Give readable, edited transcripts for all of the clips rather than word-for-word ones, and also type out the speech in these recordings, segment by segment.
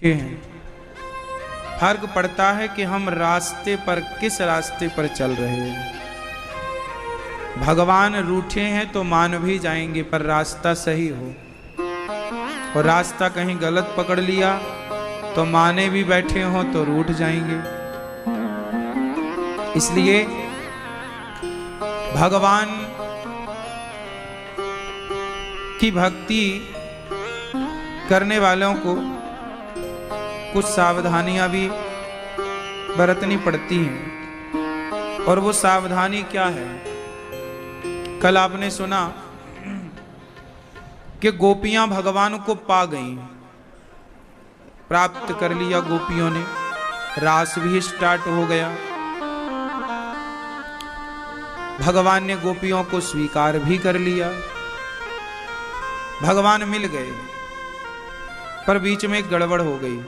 ये हैं। फर्क पड़ता है कि हम रास्ते पर किस रास्ते पर चल रहे हैं। भगवान रूठे हैं तो मान भी जाएंगे, पर रास्ता सही हो, और रास्ता कहीं गलत पकड़ लिया तो माने भी बैठे हो तो रूठ जाएंगे। इसलिए भगवान की भक्ति करने वालों को कुछ सावधानियां भी बरतनी पड़ती हैं। और वो सावधानी क्या है? कल आपने सुना कि गोपियां भगवान को पा गईं, प्राप्त कर लिया गोपियों ने, रास भी स्टार्ट हो गया, भगवान ने गोपियों को स्वीकार भी कर लिया, भगवान मिल गए। पर बीच में एक गड़बड़ हो गई।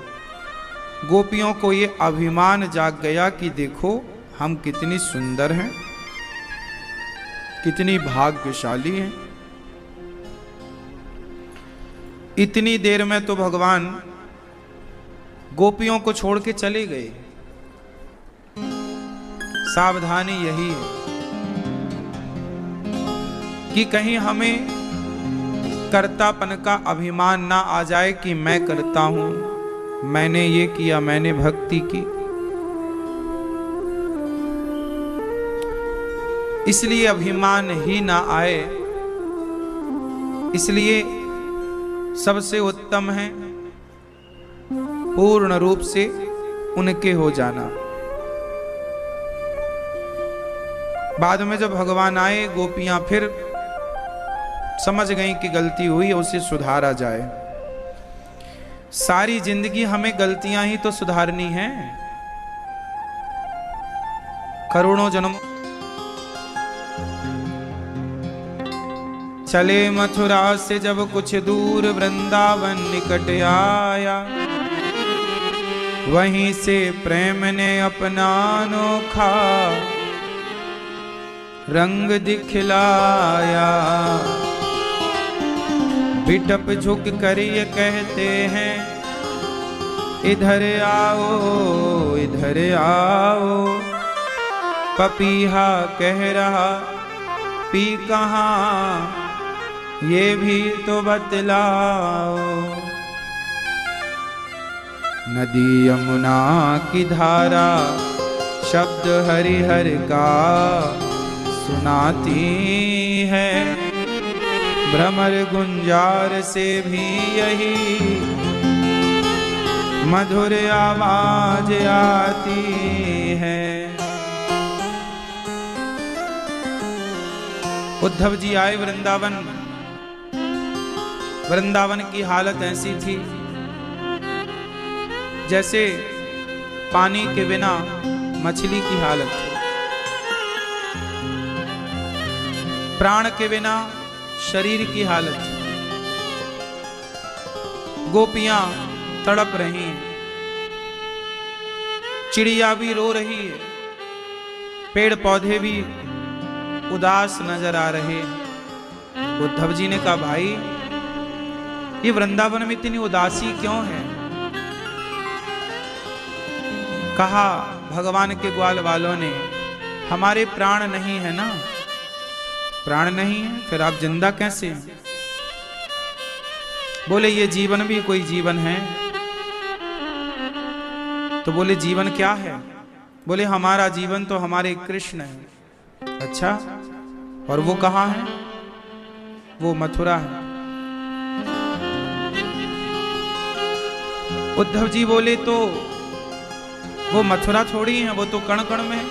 गोपियों को ये अभिमान जाग गया कि देखो हम कितनी सुंदर हैं, कितनी भाग्यशाली हैं। इतनी देर में तो भगवान गोपियों को छोड़ के चले गए। सावधानी यही है कि कहीं हमें कर्तापन का अभिमान ना आ जाए कि मैं करता हूं, मैंने ये किया, मैंने भक्ति की। इसलिए अभिमान ही ना आए। इसलिए सबसे उत्तम है पूर्ण रूप से उनके हो जाना। बाद में जब भगवान आए, गोपियां फिर समझ गई कि गलती हुई, उसे सुधारा जाए। सारी जिंदगी हमें गलतियां ही तो सुधारनी है। करोड़ों जन्म चले मथुरा से जब कुछ दूर, वृंदावन निकट आया, वहीं से प्रेम ने अपना अनोखा रंग दिखलाया। बिटप झुक कर ये कहते हैं, इधर आओ इधर आओ। पपीहा कह रहा पी कहाँ, ये भी तो बतलाओ। नदी यमुना की धारा शब्द हरिहर का सुनाती है, भ्रमर गुंजार से भी यही मधुर आवाज आती है। उद्धव जी आए वृंदावन। वृंदावन की हालत ऐसी थी जैसे पानी के बिना मछली की हालत थी, प्राण के बिना शरीर की हालत थी। गोपियां तड़प रही हैं, चिड़िया भी रो रही है, पेड़ पौधे भी उदास नजर आ रहे हैं। उद्धव जी ने कहा, भाई ये वृंदावन में इतनी उदासी क्यों है? कहा भगवान के ग्वाल वालों ने, हमारे प्राण नहीं है ना। प्राण नहीं है फिर आप जिंदा कैसे हैं? बोले ये जीवन भी कोई जीवन है? तो बोले जीवन क्या है? बोले हमारा जीवन तो हमारे कृष्ण है। अच्छा, और वो कहाँ है? वो मथुरा है। उद्धव जी बोले तो वो मथुरा थोड़ी है, वो तो कण कण में है।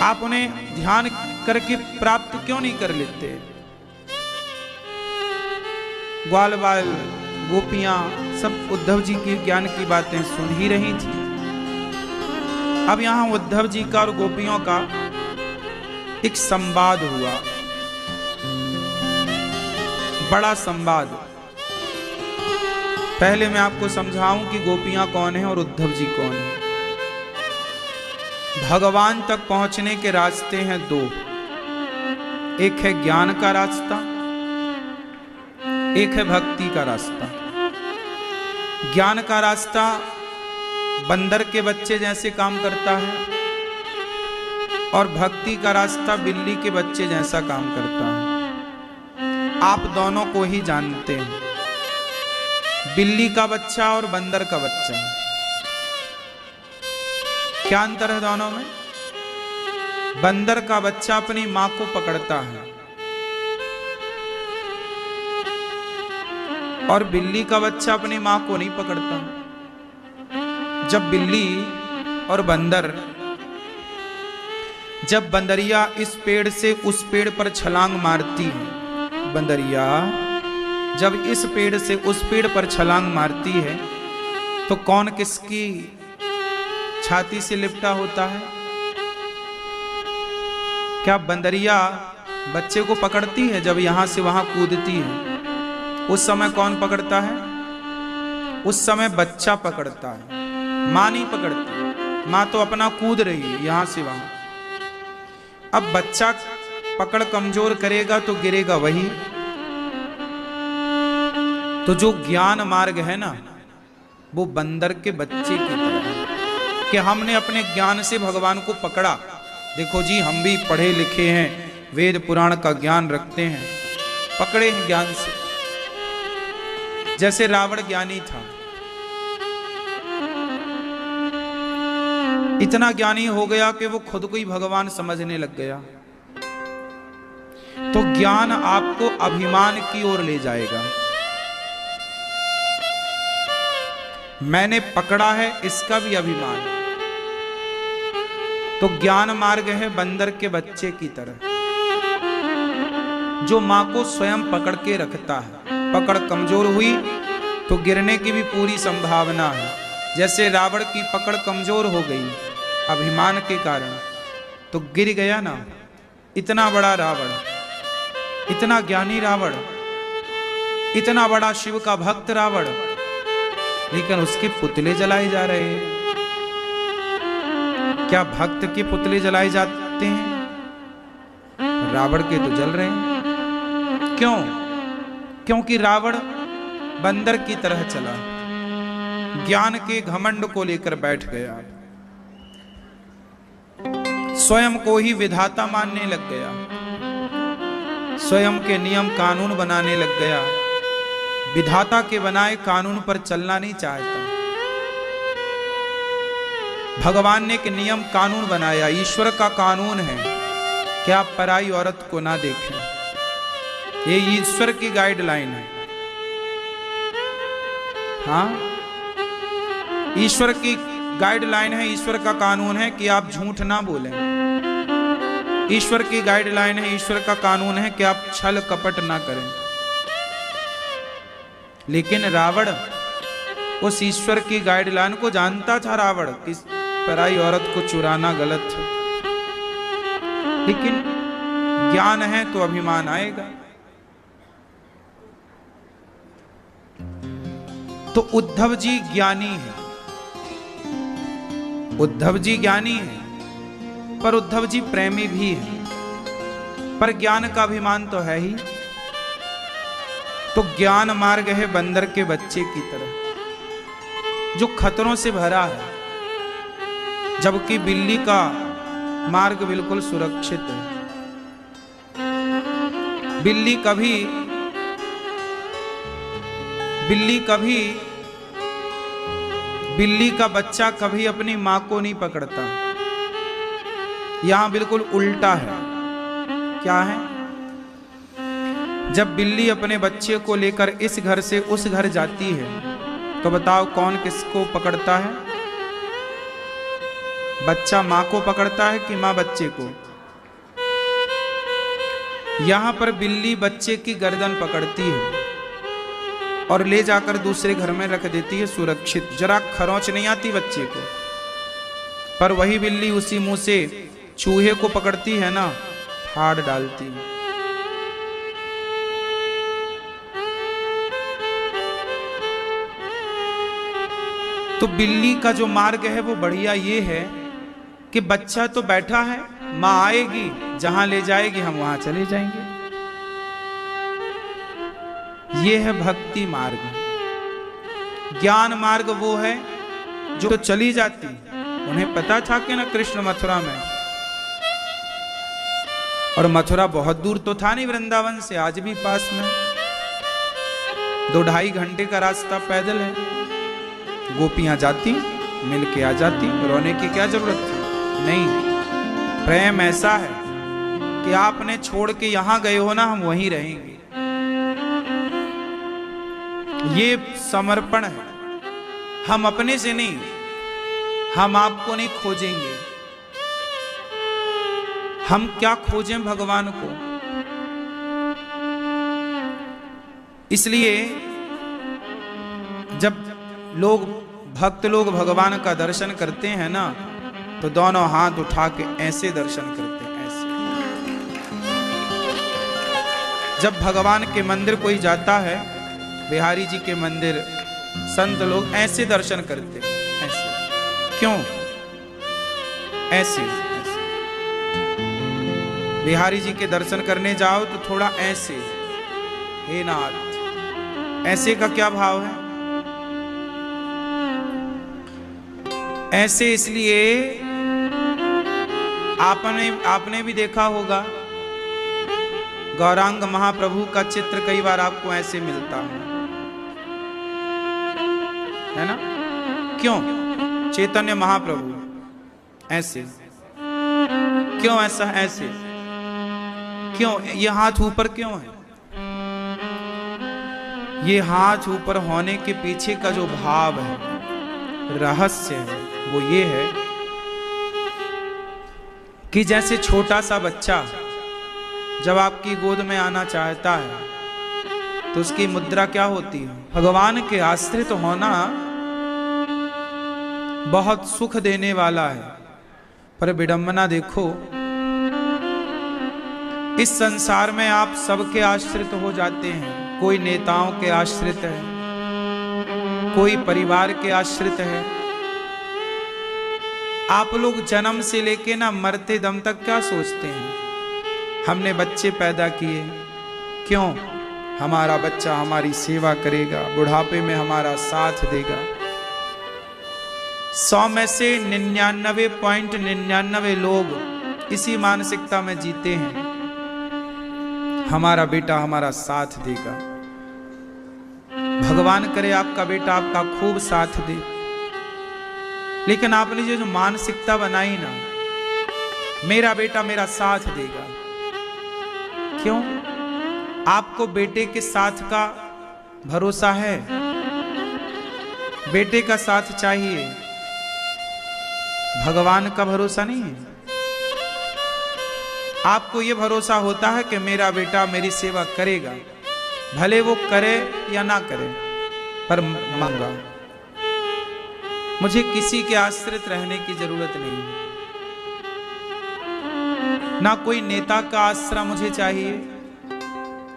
आप उन्हें ध्यान करके प्राप्त क्यों नहीं कर लेते? ग्वाल बाल गोपियां सब उद्धव जी के ज्ञान की बातें सुन ही रही थी। अब यहां उद्धव जी का और गोपियों का एक संवाद हुआ, बड़ा संवाद। पहले मैं आपको समझाऊं कि गोपियां कौन है और उद्धव जी कौन है। भगवान तक पहुंचने के रास्ते हैं दो। एक है ज्ञान का रास्ता एक है भक्ति का रास्ता। ज्ञान का रास्ता बंदर के बच्चे जैसे काम करता है और भक्ति का रास्ता बिल्ली के बच्चे जैसा काम करता है। आप दोनों को ही जानते हैं, बिल्ली का बच्चा और बंदर का बच्चा। क्या अंतर है दोनों में? बंदर का बच्चा अपनी मां को पकड़ता है और बिल्ली का बच्चा अपनी मां को नहीं पकड़ता। जब बिल्ली और बंदर, जब बंदरिया इस पेड़ से उस पेड़ पर छलांग मारती है, बंदरिया जब इस पेड़ से उस पेड़ पर छलांग मारती है तो कौन किसकी छाती से लिपटा होता है? क्या बंदरिया बच्चे को पकड़ती है? जब यहां से वहां कूदती है उस समय कौन पकड़ता है? उस समय बच्चा पकड़ता है, मां नहीं पकड़ती। मां तो अपना कूद रही है यहां से वहां। अब बच्चा पकड़ कमजोर करेगा तो गिरेगा वही। तो जो ज्ञान मार्ग है ना, वो बंदर के बच्चे की तरह है कि हमने अपने ज्ञान से भगवान को पकड़ा। देखो जी, हम भी पढ़े लिखे हैं, वेद पुराण का ज्ञान रखते हैं, पकड़े हैं ज्ञान से। जैसे रावण ज्ञानी था, इतना ज्ञानी हो गया कि वो खुद को ही भगवान समझने लग गया। तो ज्ञान आपको अभिमान की ओर ले जाएगा। मैंने पकड़ा है, इसका भी अभिमान। तो ज्ञान मार्ग है बंदर के बच्चे की तरह, जो मां को स्वयं पकड़ के रखता है। पकड़ कमजोर हुई तो गिरने की भी पूरी संभावना है। जैसे रावण की पकड़ कमजोर हो गई अभिमान के कारण, तो गिर गया ना। इतना बड़ा रावण, इतना ज्ञानी रावण, इतना बड़ा शिव का भक्त रावण, लेकिन उसके पुतले जलाए जा रहे हैं। क्या भक्त के पुतले जलाए जाते हैं? रावण के तो जल रहे हैं। क्यों? क्योंकि रावण बंदर की तरह चला, ज्ञान के घमंड को लेकर बैठ गया, स्वयं को ही विधाता मानने लग गया, स्वयं के नियम कानून बनाने लग गया, विधाता के बनाए कानून पर चलना नहीं चाहता। भगवान ने एक नियम कानून बनाया, ईश्वर का कानून है कि आप पराई औरत को ना देखें। ये ईश्वर की गाइडलाइन है। हाँ, ईश्वर की गाइडलाइन है, ईश्वर का कानून है कि आप झूठ ना बोलें। ईश्वर की गाइडलाइन है, ईश्वर का कानून है कि आप छल कपट ना करें। लेकिन रावण उस ईश्वर की गाइडलाइन को जानता था। रावण कि पराई औरत को चुराना गलत है, लेकिन ज्ञान है तो अभिमान आएगा। तो उद्धव जी ज्ञानी है, उद्धव जी ज्ञानी है, पर उद्धव जी प्रेमी भी है, पर ज्ञान का अभिमान तो है ही। तो ज्ञान मार्ग है बंदर के बच्चे की तरह, जो खतरों से भरा है, जबकि बिल्ली का मार्ग बिल्कुल सुरक्षित है। बिल्ली का बच्चा कभी अपनी मां को नहीं पकड़ता। यहां बिल्कुल उल्टा है। क्या है? जब बिल्ली अपने बच्चे को लेकर इस घर से उस घर जाती है तो बताओ कौन किसको पकड़ता है? बच्चा मां को पकड़ता है कि मां बच्चे को? यहां पर बिल्ली बच्चे की गर्दन पकड़ती है और ले जाकर दूसरे घर में रख देती है सुरक्षित। जरा खरोंच नहीं आती बच्चे को, पर वही बिल्ली उसी मुंह से चूहे को पकड़ती है ना, फाड़ डालती है। तो बिल्ली का जो मार्ग है वो बढ़िया ये है कि बच्चा तो बैठा है, मां आएगी, जहां ले जाएगी हम वहां चले जाएंगे। ये है भक्ति मार्ग। ज्ञान मार्ग वो है जो तो चली जाती, उन्हें पता था कि ना कृष्ण मथुरा में, और मथुरा बहुत दूर तो था नहीं वृंदावन से, आज भी पास में 2-2.5 घंटे का रास्ता पैदल है। गोपियां जाती, मिल के आ जाती, रोने की क्या जरूरत थी? नहीं, प्रेम ऐसा है कि आपने छोड़ के यहां गए हो ना, हम वहीं रहेंगे। ये समर्पण है। हम अपने से नहीं, हम आपको नहीं खोजेंगे। हम क्या खोजें भगवान को? इसलिए जब भक्त लोग भगवान का दर्शन करते हैं ना, तो दोनों हाथ उठा के ऐसे दर्शन करते हैं, ऐसे। जब भगवान के मंदिर कोई जाता है, बिहारी जी के मंदिर, संत लोग ऐसे दर्शन करते हैं, ऐसे। क्यों? ऐसे। बिहारी जी के दर्शन करने जाओ तो थोड़ा ऐसे, हे नाथ, ऐसे का क्या भाव है? ऐसे इसलिए आपने भी देखा होगा, गौरांग महाप्रभु का चित्र कई बार आपको ऐसे मिलता है ना? क्यों? चैतन्य महाप्रभु ऐसे, क्यों ऐसा? ऐसे क्यों? ये हाथ ऊपर क्यों है? ये हाथ ऊपर होने के पीछे का जो भाव है, रहस्य है, वो ये है कि जैसे छोटा सा बच्चा जब आपकी गोद में आना चाहता है तो उसकी मुद्रा क्या होती है? भगवान के आश्रित होना बहुत सुख देने वाला है। पर विडंबना देखो, इस संसार में आप सबके आश्रित हो जाते हैं। कोई नेताओं के आश्रित है, कोई परिवार के आश्रित है। आप लोग जन्म से लेके ना मरते दम तक क्या सोचते हैं? हमने बच्चे पैदा किए, क्यों? हमारा बच्चा हमारी सेवा करेगा, बुढ़ापे में हमारा साथ देगा। 100 में से 99.99 लोग इसी मानसिकता में जीते हैं, हमारा बेटा हमारा साथ देगा। भगवान करे आपका बेटा आपका खूब साथ दे, लेकिन आपने जो मानसिकता बनाई ना, मेरा बेटा मेरा साथ देगा, क्यों? आपको बेटे के साथ का भरोसा है? बेटे का साथ चाहिए, भगवान का भरोसा नहीं है। आपको यह भरोसा होता है कि मेरा बेटा मेरी सेवा करेगा, भले वो करे या ना करे, पर मांगा। मुझे किसी के आश्रित रहने की जरूरत नहीं है, ना कोई नेता का आश्रय मुझे चाहिए,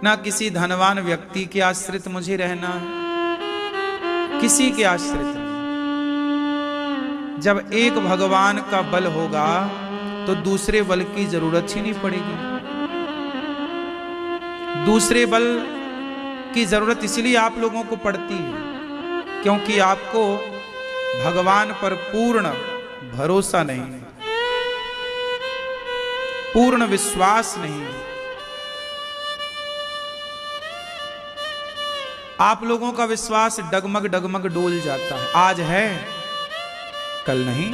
ना किसी धनवान व्यक्ति के आश्रित मुझे रहना है, किसी के आश्रित नहीं। जब एक भगवान का बल होगा तो दूसरे बल की जरूरत ही नहीं पड़ेगी। दूसरे बल की जरूरत इसलिए आप लोगों को पड़ती है क्योंकि आपको भगवान पर पूर्ण भरोसा नहीं, पूर्ण विश्वास नहीं। आप लोगों का विश्वास डगमग डगमग डोल जाता है। आज है, कल नहीं,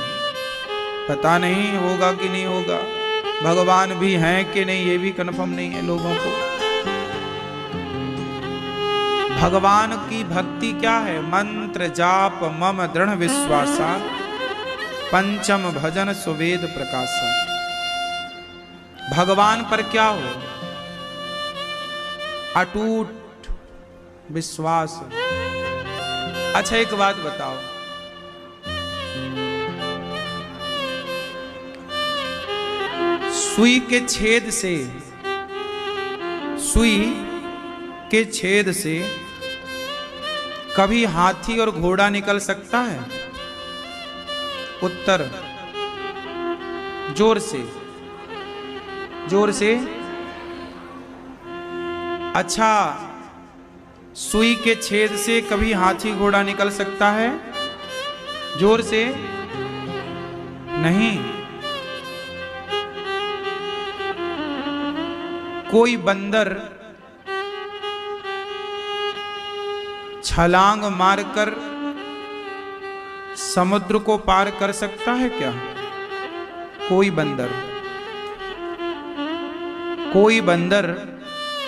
पता नहीं होगा कि नहीं होगा। भगवान भी हैं कि नहीं ये भी कंफर्म नहीं है लोगों को। भगवान की भक्ति क्या है? मंत्र जाप मम दृढ़ विश्वासा, पंचम भजन सुवेद प्रकाशा। भगवान पर क्या हो? अटूट विश्वास। अच्छा एक बात बताओ, सुई के छेद से कभी हाथी और घोड़ा निकल सकता है? उत्तर, जोर से। अच्छा, सुई के छेद से कभी हाथी घोड़ा निकल सकता है? जोर से नहीं। कोई बंदर छलांग मारकर समुद्र को पार कर सकता है क्या? कोई बंदर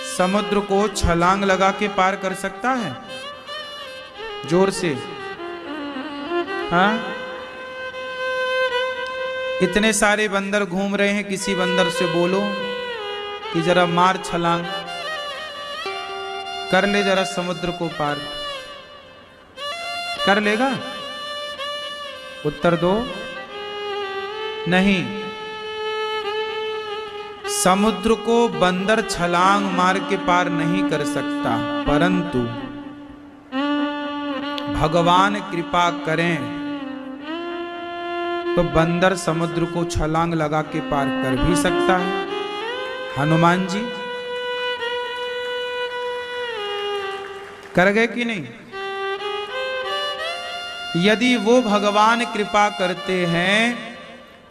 समुद्र को छलांग लगा के पार कर सकता है? जोर से। हाँ, इतने सारे बंदर घूम रहे हैं, किसी बंदर से बोलो कि जरा मार छलांग, कर ले जरा समुद्र को पार। कर लेगा? उत्तर दो। नहीं। समुद्र को बंदर छलांग मार के पार नहीं कर सकता, परंतु भगवान कृपा करें तो बंदर समुद्र को छलांग लगा के पार कर भी सकता है। हनुमान जी कर गए कि नहीं? यदि वो भगवान कृपा करते हैं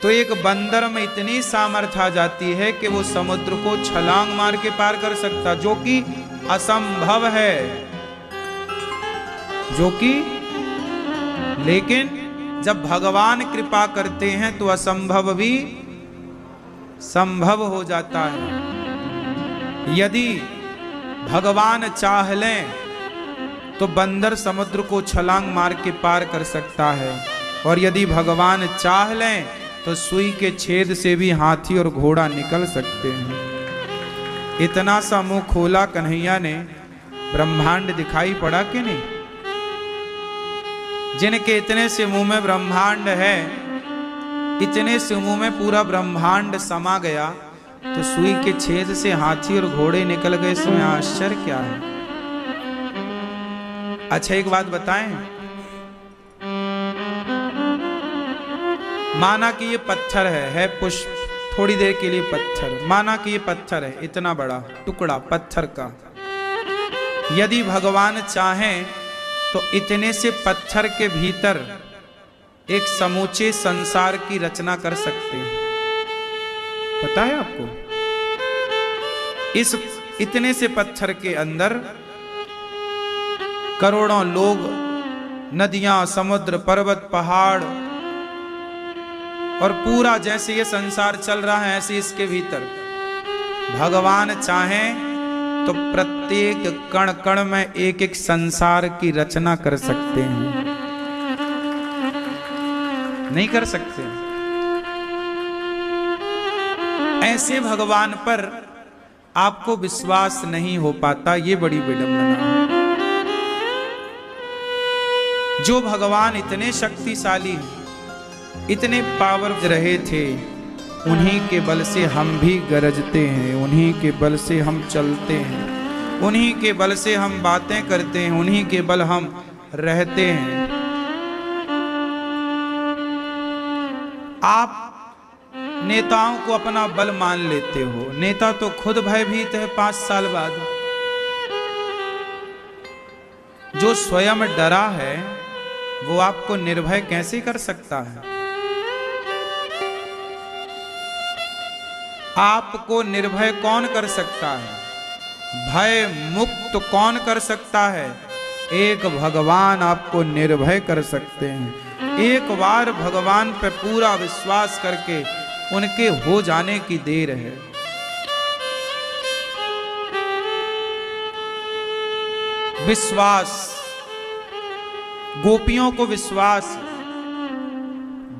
तो एक बंदर में इतनी सामर्थ्य आ जाती है कि वो समुद्र को छलांग मार के पार कर सकता, जो कि असंभव है। लेकिन जब भगवान कृपा करते हैं तो असंभव भी संभव हो जाता है। यदि भगवान चाह लें तो बंदर समुद्र को छलांग मार के पार कर सकता है, और यदि भगवान चाह लें तो सुई के छेद से भी हाथी और घोड़ा निकल सकते हैं। इतना सा मुंह खोला कन्हैया ने, ब्रह्मांड दिखाई पड़ा कि नहीं? जिनके इतने से मुंह में ब्रह्मांड है, इतने से मुंह में पूरा ब्रह्मांड समा गया, तो सुई के छेद से हाथी और घोड़े निकल गए, इसमें आश्चर्य क्या है? अच्छा एक बात बताएं, माना कि ये पत्थर है पुष्प, थोड़ी देर के लिए पत्थर, माना कि ये पत्थर है, इतना बड़ा टुकड़ा पत्थर का। यदि भगवान चाहें तो इतने से पत्थर के भीतर एक समूचे संसार की रचना कर सकते हैं। पता है आपको? इस इतने से पत्थर के अंदर करोड़ों लोग, नदियां, समुद्र, पर्वत, पहाड़, और पूरा जैसे ये संसार चल रहा है ऐसे इसके भीतर भगवान चाहें तो प्रत्येक कण कण में एक एक संसार की रचना कर सकते हैं। नहीं कर सकते? ऐसे भगवान पर आपको विश्वास नहीं हो पाता, ये बड़ी विडंबना है। जो भगवान इतने शक्तिशाली, इतने पावर रहे थे, उन्हीं के बल से हम भी गरजते हैं, उन्हीं के बल से हम चलते हैं, उन्हीं के बल से हम बातें करते हैं, उन्हीं के बल हम रहते हैं। आप नेताओं को अपना बल मान लेते हो, नेता तो खुद भयभीत है 5 साल बाद। जो स्वयं डरा है वो आपको निर्भय कैसे कर सकता है? आपको निर्भय कौन कर सकता है? भय मुक्त कौन कर सकता है? एक भगवान आपको निर्भय कर सकते हैं। एक बार भगवान पे पूरा विश्वास करके उनके हो जाने की देर है। विश्वास, गोपियों को विश्वास,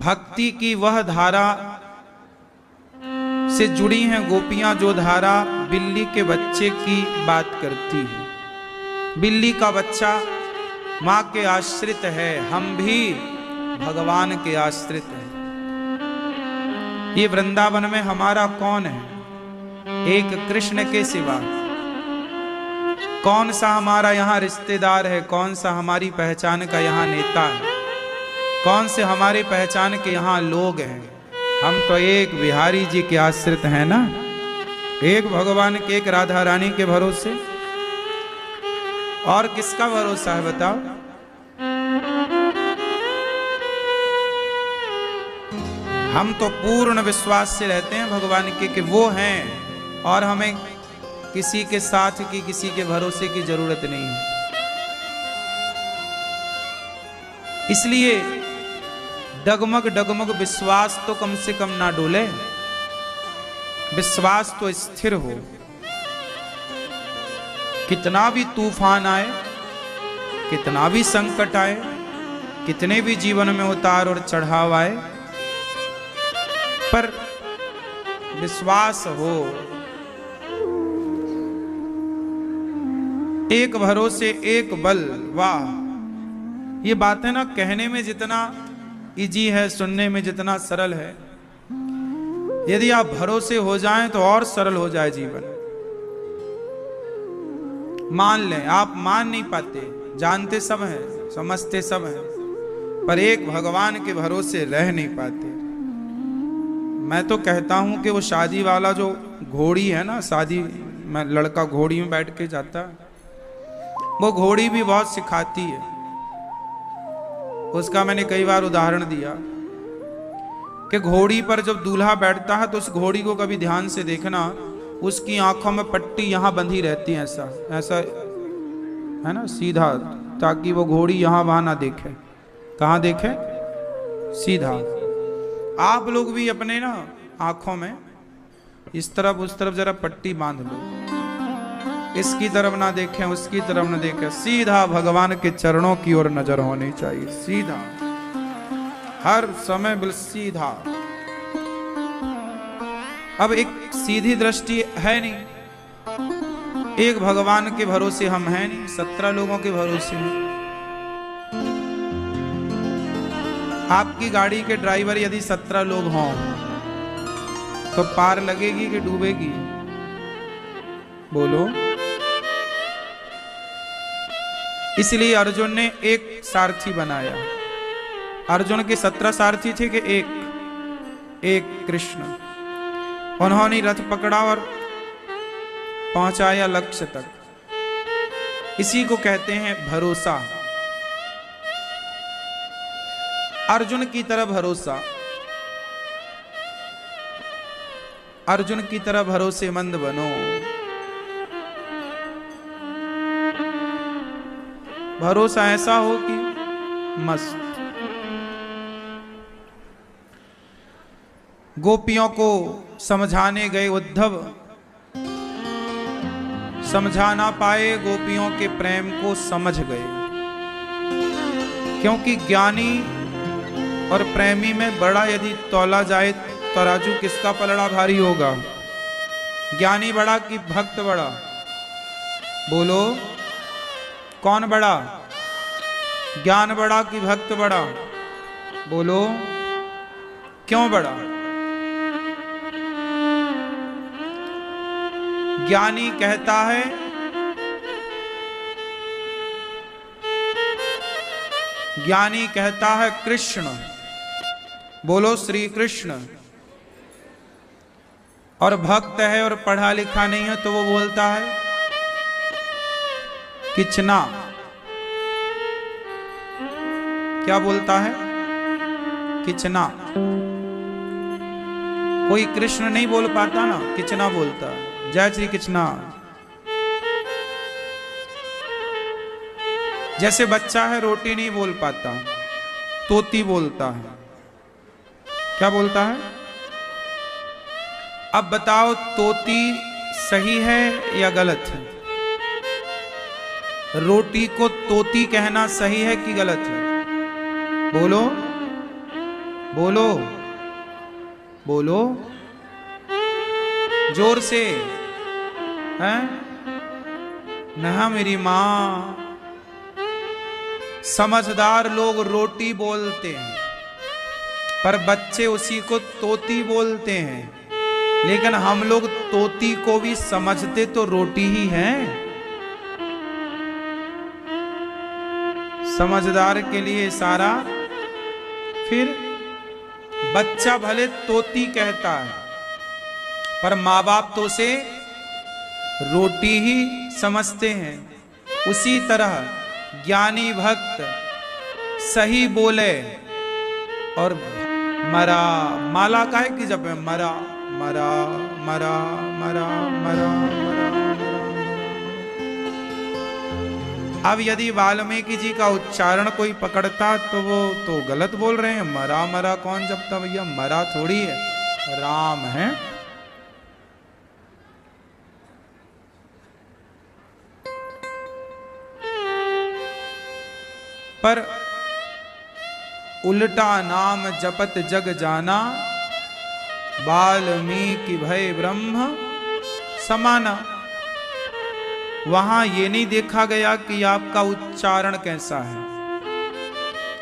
भक्ति की वह धारा से जुड़ी हैं गोपियां जो धारा बिल्ली के बच्चे की बात करती है। बिल्ली का बच्चा मां के आश्रित है, हम भी भगवान के आश्रित हैं। ये वृंदावन में हमारा कौन है? एक कृष्ण के सिवा कौन सा हमारा यहाँ रिश्तेदार है? कौन सा हमारी पहचान का यहाँ नेता है? कौन से हमारी पहचान के यहाँ लोग हैं? हम तो एक बिहारी जी के आश्रित हैं ना, एक भगवान के, एक राधा रानी के भरोसे। और किसका भरोसा है बताओ? हम तो पूर्ण विश्वास से रहते हैं भगवान के कि वो हैं और हमें किसी के साथ की, किसी के भरोसे की जरूरत नहीं है। इसलिए डगमग डगमग विश्वास तो कम से कम ना डोले, विश्वास तो स्थिर हो। कितना भी तूफान आए, कितना भी संकट आए, कितने भी जीवन में उतार और चढ़ाव आए, पर विश्वास हो। एक भरोसे एक बल। वाह, ये बातें ना कहने में जितना इजी है, सुनने में जितना सरल है, यदि आप भरोसे हो जाएं तो और सरल हो जाए जीवन। मान लें, आप मान नहीं पाते, जानते सब हैं, समझते सब हैं, पर एक भगवान के भरोसे रह नहीं पाते। मैं तो कहता हूं कि वो शादी वाला जो घोड़ी है ना, शादी में लड़का घोड़ी में बैठ के जाता है, वो घोड़ी भी बहुत सिखाती है। उसका मैंने कई बार उदाहरण दिया कि घोड़ी पर जब दूल्हा बैठता है तो उस घोड़ी को कभी ध्यान से देखना, उसकी आंखों में पट्टी यहां बंधी रहती है, ऐसा ऐसा है ना, सीधा, ताकि वो घोड़ी यहां वहां ना देखे। कहां देखे? सीधा। आप लोग भी अपने ना आंखों में इस तरफ उस तरफ जरा पट्टी बांध लो, इसकी तरफ ना देखें, उसकी तरफ ना देखें, सीधा भगवान के चरणों की ओर नजर होनी चाहिए, सीधा, हर समय बिल्कुल सीधा। अब एक सीधी दृष्टि है नहीं, एक भगवान के भरोसे हम हैं नहीं, 17 लोगों के भरोसे हैं। आपकी गाड़ी के ड्राइवर यदि 17 लोग हों तो पार लगेगी कि डूबेगी? बोलो। इसलिए अर्जुन ने एक सारथी बनाया। अर्जुन के 17 सारथी थे कि एक कृष्ण। उन्होंने रथ पकड़ा और पहुंचाया लक्ष्य तक। इसी को कहते हैं भरोसा। अर्जुन की तरह भरोसा, अर्जुन की तरह भरोसेमंद बनो। भरोसा ऐसा हो कि मस्त। गोपियों को समझाने गए उद्धव, समझा ना पाए, गोपियों के प्रेम को समझ गए। क्योंकि ज्ञानी और प्रेमी में बड़ा यदि तौला जाए तो राजू किसका पलड़ा भारी होगा? ज्ञानी बड़ा कि भक्त बड़ा? बोलो, कौन बड़ा? ज्ञान बड़ा कि भक्त बड़ा? बोलो, क्यों बड़ा? ज्ञानी कहता है ज्ञानी कहता है कृष्ण, बोलो श्री कृष्ण। और भक्त है और पढ़ा लिखा नहीं है तो वो बोलता है किचना। क्या बोलता है? किचना। कोई कृष्ण नहीं बोल पाता ना, किचना बोलता है। जय श्री कृष्णा। जैसे बच्चा है रोटी नहीं बोल पाता, तोती बोलता है। क्या बोलता है? अब बताओ, तोती सही है या गलत है? रोटी को तोती कहना सही है कि गलत है? बोलो बोलो बोलो, जोर से। हैं? नहा मेरी मां। समझदार लोग रोटी बोलते हैं, पर बच्चे उसी को तोती बोलते हैं। लेकिन हम लोग तोती को भी समझते तो रोटी ही हैं। समझदार के लिए इशारा। फिर बच्चा भले तोती कहता है, पर माँ बाप तो उसे रोटी ही समझते हैं। उसी तरह ज्ञानी भक्त सही बोले और मरा, माला काहे की जप है, मरा मरा मरा मरा मरा मरा। अब यदि वाल्मीकि जी का उच्चारण कोई पकड़ता तो वो तो गलत बोल रहे हैं, मरा मरा कौन जपता भैया, मरा थोड़ी है, राम है। पर उल्टा नाम जपत जग जाना, वाल्मीकि भय ब्रह्म समाना। वहां ये नहीं देखा गया कि आपका उच्चारण कैसा है,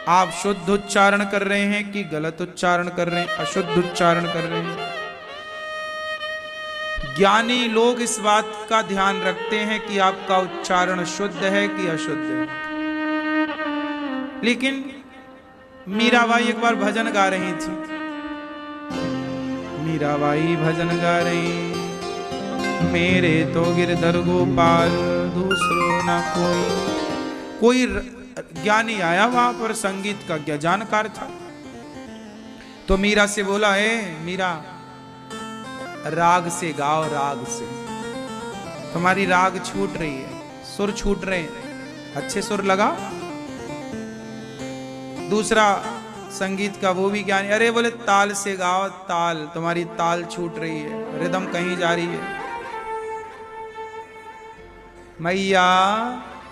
आप शुद्ध उच्चारण कर रहे हैं कि गलत उच्चारण कर रहे हैं, अशुद्ध उच्चारण कर रहे हैं। ज्ञानी लोग इस बात का ध्यान रखते हैं कि आपका उच्चारण शुद्ध है कि अशुद्ध है। लेकिन मीराबाई एक बार भजन गा रही थी, मीराबाई भजन गा रही, मेरे तो गिरधर गोपाल दूसरो ना कोई ज्ञानी आया वहां पर, संगीत का क्या जानकार था। तो मीरा से बोला, है मीरा राग से गाओ, राग से, तुम्हारी राग छूट रही है, सुर छूट रहे हैं, अच्छे सुर लगा। दूसरा संगीत का वो भी ज्ञानी, अरे बोले ताल से गाओ, ताल, तुम्हारी ताल छूट रही है, रिदम कहीं जा रही है। मैया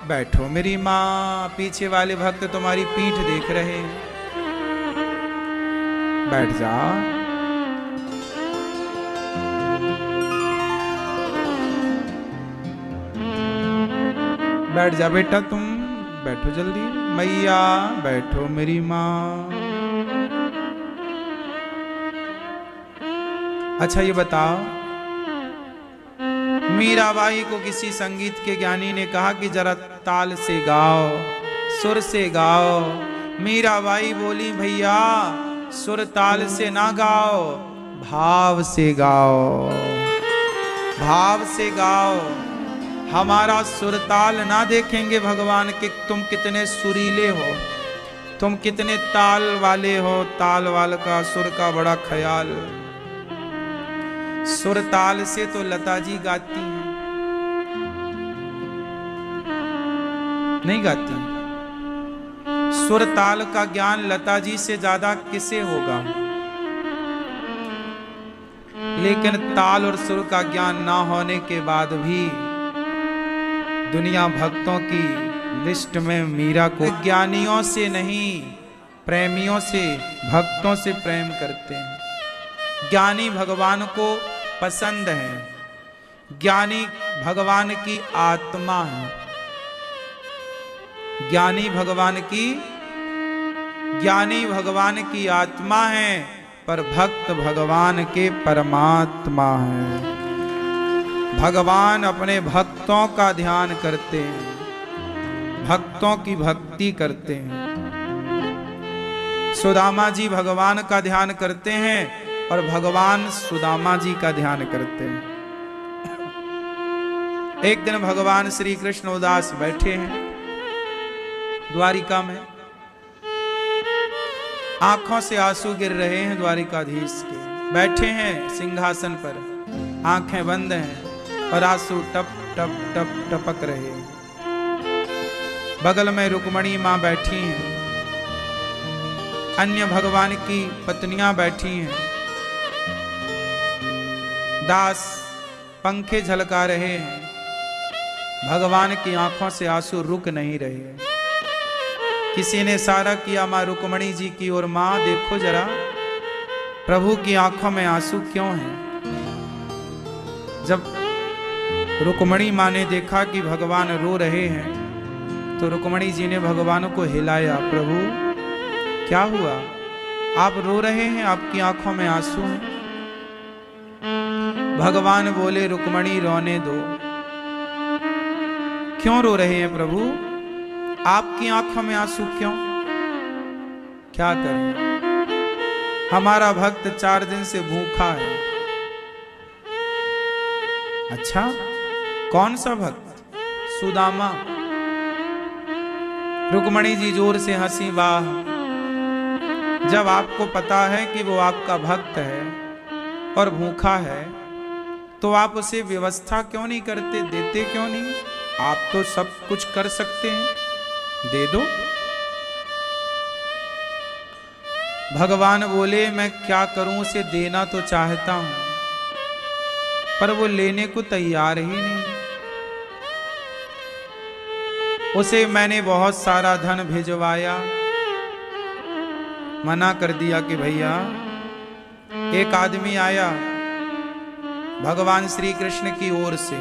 बैठो मेरी माँ, पीछे वाले भक्त तुम्हारी पीठ देख रहे हैं, बैठ जा। बैठ जा बेटा, तुम बैठो जल्दी, मैया बैठो मेरी माँ। अच्छा ये बताओ, मीराबाई को किसी संगीत के ज्ञानी ने कहा कि जरा ताल से गाओ, सुर से गाओ। मीराबाई बोली, भैया सुर ताल से ना गाओ, भाव से गाओ, भाव से गाओ। हमारा सुर ताल ना देखेंगे भगवान कि तुम कितने सुरीले हो, तुम कितने ताल वाले हो, ताल वाल का सुर का बड़ा ख्याल। सुर ताल से तो लता जी गाती हैं, नहीं गाती। सुर ताल का ज्ञान लता जी से ज्यादा किसे होगा, लेकिन ताल और सुर का ज्ञान ना होने के बाद भी दुनिया भक्तों की लिस्ट में मीरा को ज्ञानियों से नहीं, प्रेमियों से, भक्तों से प्रेम करते हैं। ज्ञानी भगवान को पसंद है, ज्ञानी भगवान की आत्मा है, ज्ञानी भगवान की आत्मा है, पर भक्त भगवान के परमात्मा है। भगवान अपने भक्तों का ध्यान करते हैं, भक्तों की भक्ति करते हैं। सुदामा जी भगवान का ध्यान करते हैं और भगवान सुदामा जी का ध्यान करते हैं। एक दिन भगवान श्री कृष्ण उदास बैठे हैं द्वारिका में, आंखों से आंसू गिर रहे हैं द्वारिकाधीश के, बैठे हैं सिंहासन पर, आंखें बंद हैं और आंसू टप टप टप टपक रहे हैं। बगल में रुक्मणी मां बैठी हैं, अन्य भगवान की पत्नियां बैठी हैं, दास पंखे झलका रहे हैं। भगवान की आंखों से आंसू रुक नहीं रहे। किसी ने इशारा किया मां रुक्मणी जी की ओर, मां देखो जरा प्रभु की आंखों में आंसू क्यों हैं। जब रुक्मणी मां ने देखा कि भगवान रो रहे हैं तो रुक्मणी जी ने भगवान को हिलाया, प्रभु क्या हुआ, आप रो रहे हैं, आपकी आंखों में आंसू हैं। भगवान बोले, रुक्मणी रोने दो। क्यों रो रहे हैं प्रभु, आपकी आंखों में आंसू क्यों, क्या करें, हमारा भक्त 4 दिन से भूखा है। अच्छा कौन सा भक्त, सुदामा, रुक्मणी जी जोर से हंसी, वाह, जब आपको पता है कि वो आपका भक्त है और भूखा है तो आप उसे व्यवस्था क्यों नहीं करते, देते क्यों नहीं? आप तो सब कुछ कर सकते हैं, दे दो। भगवान बोले, मैं क्या करूं, उसे देना तो चाहता हूं पर वो लेने को तैयार ही नहीं। उसे मैंने बहुत सारा धन भिजवाया, मना कर दिया कि भैया। एक आदमी आया भगवान श्री कृष्ण की ओर से,